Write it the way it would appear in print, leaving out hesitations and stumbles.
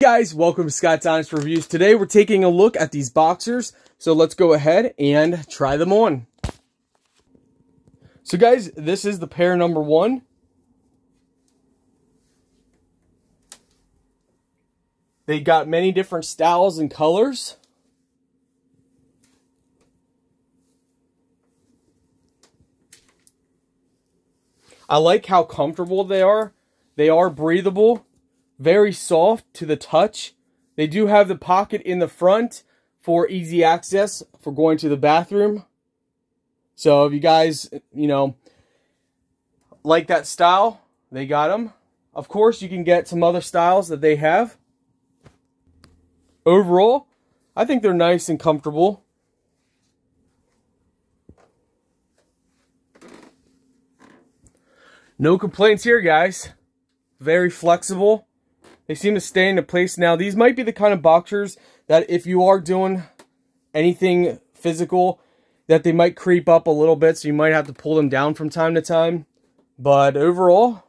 Guys, welcome to Scott's Honest Reviews. Today we're taking a look at these boxers, so let's go ahead and try them on. So guys, this is the pair number one. They got many different styles and colors. I like how comfortable they are. They are breathable. Very soft to the touch. They do have the pocket in the front for easy access for going to the bathroom. So if you guys, like that style, they got them. Of course, you can get some other styles that they have. Overall, I think they're nice and comfortable. No complaints here, guys. Very flexible. They seem to stay into place. Now, these might be the kind of boxers that if you are doing anything physical, that they might creep up a little bit, so you might have to pull them down from time to time. But overall,